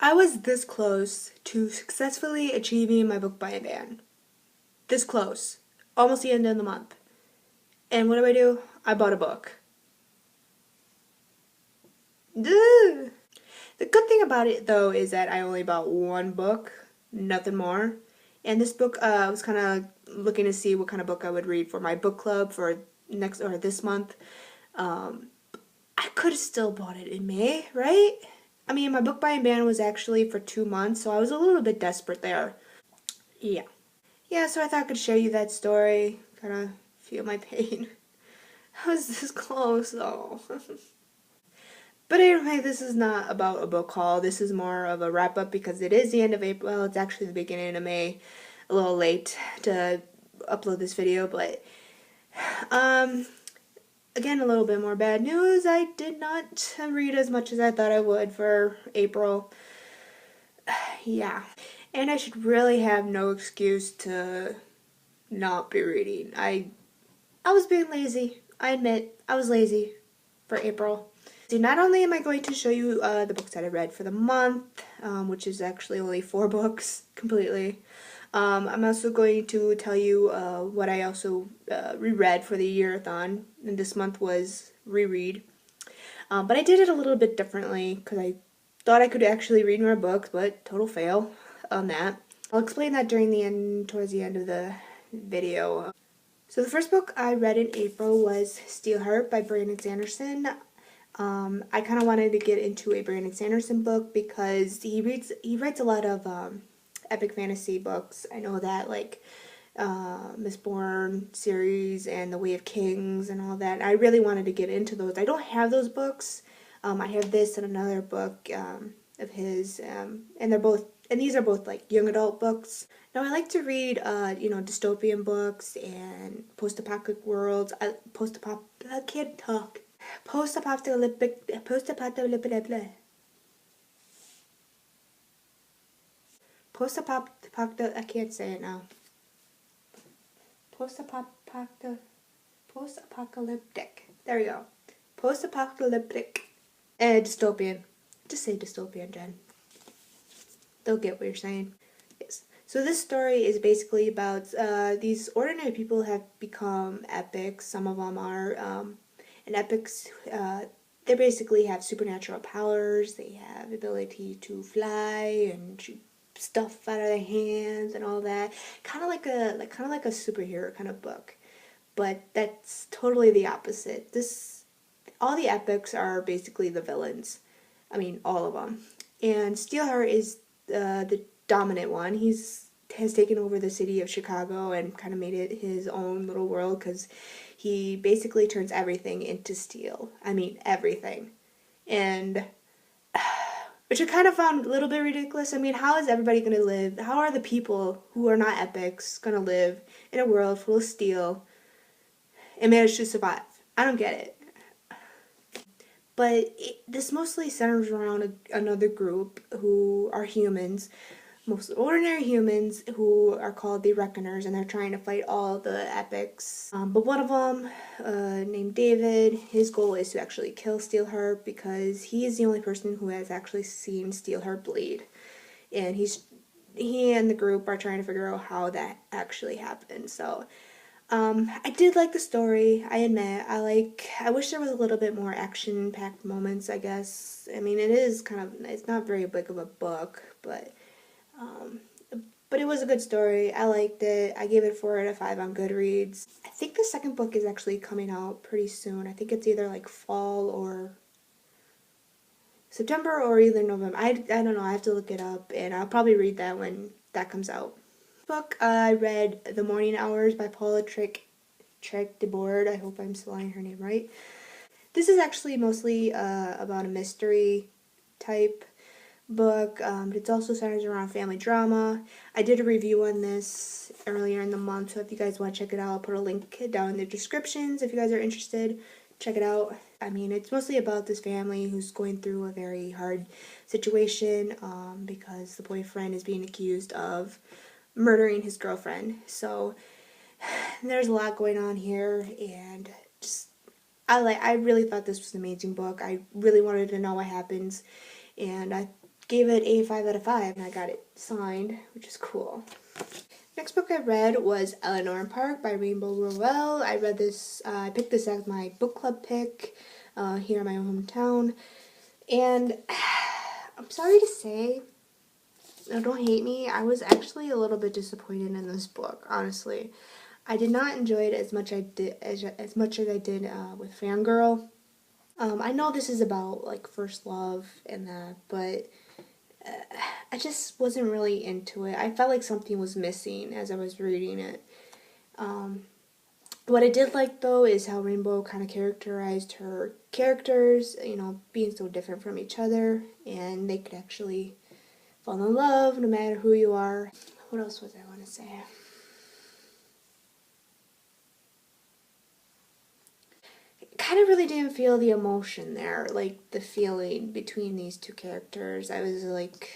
I was this close to successfully achieving my book buy ban. This close. Almost the end of the month. And what do? I bought a book. Duh. The good thing about it, though, is that I only bought one book, nothing more. And this book, I was kind of looking to see what kind of book I would read for my book club for next or this month. I could have still bought it in May, right? I mean, my book buying ban was actually for 2 months, so I was a little bit desperate there. Yeah. Yeah, so I thought I could share you that story, kind of feel my pain. I was this close, though. But anyway, this is not about a book haul. This is more of a wrap-up because it is the end of April. Well, it's actually the beginning of May. A little late to upload this video, but again, a little bit more bad news. I did not read as much as I thought I would for April. Yeah. And I should really have no excuse to not be reading. I was being lazy. I admit, I was lazy for April. So not only am I going to show you the books that I read for the month, which is actually only 4 books completely. I'm also going to tell you what I also reread for the ReReadathon, and this month was reread. But I did it a little bit differently because I thought I could actually read more books, but total fail on that. I'll explain that towards the end of the video. So the first book I read in April was Steelheart by Brandon Sanderson. I kind of wanted to get into a Brandon Sanderson book because he writes a lot of epic fantasy books. I know that, like Mistborn series and The Way of Kings and all that. I really wanted to get into those. I don't have those books. I have this and another book of his, and these are both like young adult books. Now I like to read, dystopian books and post-apocalyptic worlds. I can't talk. Post-apocalyptic. I can't say it now. Post-apocalyptic. There we go. Post-apocalyptic. Dystopian. Just say dystopian, Jen. They'll get what you're saying. Yes. So this story is basically about these ordinary people have become epics. Some of them are, and epics, they basically have supernatural powers. They have ability to fly and shoot stuff out of their hands and all that. Kind of like a superhero kind of book. But that's totally the opposite. All the epics are basically the villains. I mean, all of them. And Steelheart is the dominant one. He has taken over the city of Chicago and kind of made it his own little world because he basically turns everything into steel. I mean, everything. And which I kind of found a little bit ridiculous. I mean, how is everybody going to live? How are the people who are not epics going to live in a world full of steel and manage to survive? I don't get it. But this mostly centers around another group who are humans, most ordinary humans who are called the Reckoners, and they're trying to fight all the epics. But one of them, named David, his goal is to actually kill Steelheart because he is the only person who has actually seen Steelheart bleed. And he and the group are trying to figure out how that actually happened. So I did like the story, I admit. I wish there was a little bit more action-packed moments, I guess. I mean, it's not very big of a book, but it was a good story. I liked it. I gave it 4 out of 5 on Goodreads. I think the second book is actually coming out pretty soon. I think it's either like fall or September or either November. I don't know. I have to look it up, and I'll probably read that when that comes out. Book I read The Morning Hours by Paula Trek-DeBoard. I hope I'm spelling her name right. This is actually mostly about a mystery type book. It also centers around family drama. I did a review on this earlier in the month, so if you guys want to check it out, I'll put a link down in the descriptions if you guys are interested. Check it out. I mean, it's mostly about this family who's going through a very hard situation because the boyfriend is being accused of murdering his girlfriend. So there's a lot going on here, and I really thought this was an amazing book. I really wanted to know what happens, and I gave it a 5 out of 5, and I got it signed, which is cool. Next book I read was Eleanor Park by Rainbow Rowell. I read this, I picked this as my book club pick here in my hometown. And I'm sorry to say, no, don't hate me, I was actually a little bit disappointed in this book, honestly. I did not enjoy it as much as I did with Fangirl. I know this is about like first love and that, but I just wasn't really into it. I felt like something was missing as I was reading it. What I did like though is how Rainbow kind of characterized her characters, you know, being so different from each other, and they could actually fall in love no matter who you are. What else was I want to say? Kind of really didn't feel the emotion there, like the feeling between these two characters. I was like,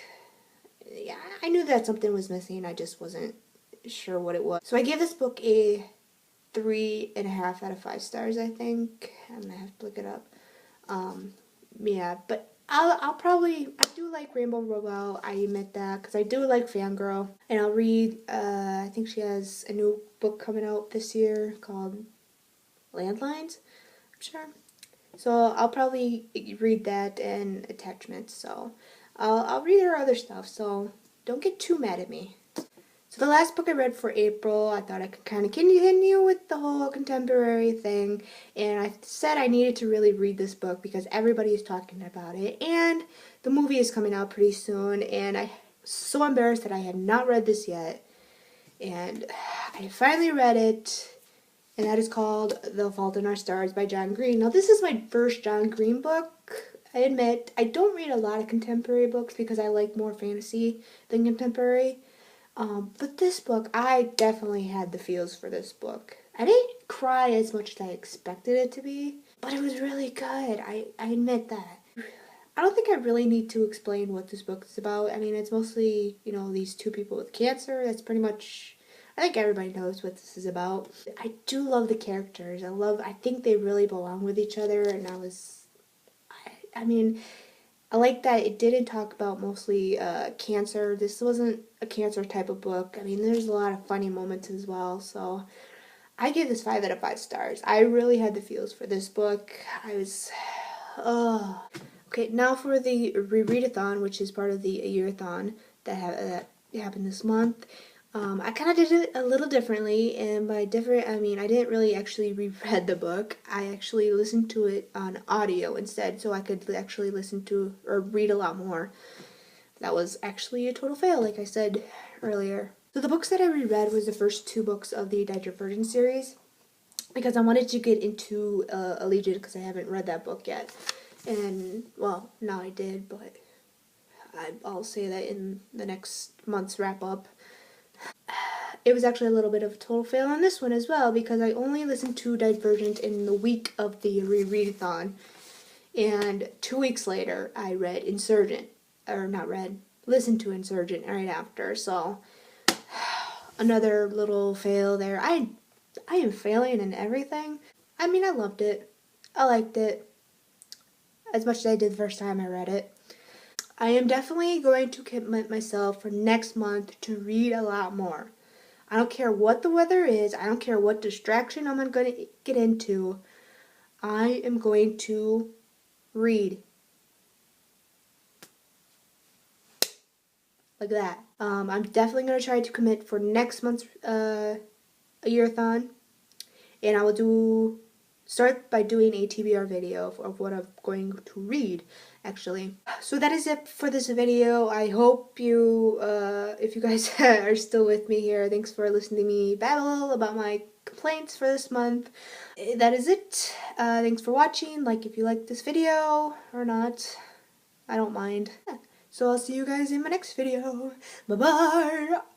yeah, I knew that something was missing, I just wasn't sure what it was. So I gave this book a 3.5 out of 5 stars, I think. I'm gonna have to look it up. Yeah, but I'll probably, I do like Rainbow Rowell, I admit that, because I do like Fangirl. And I'll read, I think she has a new book coming out this year called Landlines, I'm sure. So I'll probably read that and Attachments, so I'll read her other stuff, so don't get too mad at me. So the last book I read for April, I thought I could kind of continue with the whole contemporary thing, and I said I needed to really read this book because everybody is talking about it, and the movie is coming out pretty soon, and I'm so embarrassed that I had not read this yet, and I finally read it, and that is called The Fault in Our Stars by John Green. Now this is my first John Green book. I admit, I don't read a lot of contemporary books because I like more fantasy than contemporary. But this book, I definitely had the feels for this book. I didn't cry as much as I expected it to be, but it was really good. I admit that. I don't think I really need to explain what this book is about. I mean, it's mostly, you know, these two people with cancer. That's pretty much, I think everybody knows what this is about. I do love the characters. I think they really belong with each other, and I mean, I like that it didn't talk about mostly cancer. This wasn't a cancer type of book. I mean, there's a lot of funny moments as well. So I give this 5 out of 5 stars. I really had the feels for this book. I was, oh. Okay, now for the ReReadathon, which is part of the year-a-thon that happened this month. I kind of did it a little differently, and by different, I mean I didn't really actually reread the book. I actually listened to it on audio instead, so I could actually listen to or read a lot more. That was actually a total fail, like I said earlier. So the books that I reread was the first 2 books of the Divergent series, because I wanted to get into Allegiant, because I haven't read that book yet. And, well, now I did, but I'll say that in the next month's wrap-up. It was actually a little bit of a total fail on this one as well, because I only listened to Divergent in the week of the ReReadathon, and 2 weeks later I read Insurgent, or not read, listened to Insurgent right after, so another little fail there. I am failing in everything. I mean, I loved it. I liked it as much as I did the first time I read it. I am definitely going to commit myself for next month to read a lot more. I don't care what the weather is. I don't care what distraction I'm going to get into. I am going to read. Like that. I'm definitely going to try to commit for next month's year-a-thon. And I will start by doing a TBR video of what I'm going to read, actually. So that is it for this video. I hope you, if you guys are still with me here, thanks for listening to me babble about my complaints for this month. That is it. Thanks for watching. Like if you liked this video or not. I don't mind. So I'll see you guys in my next video. Bye-bye.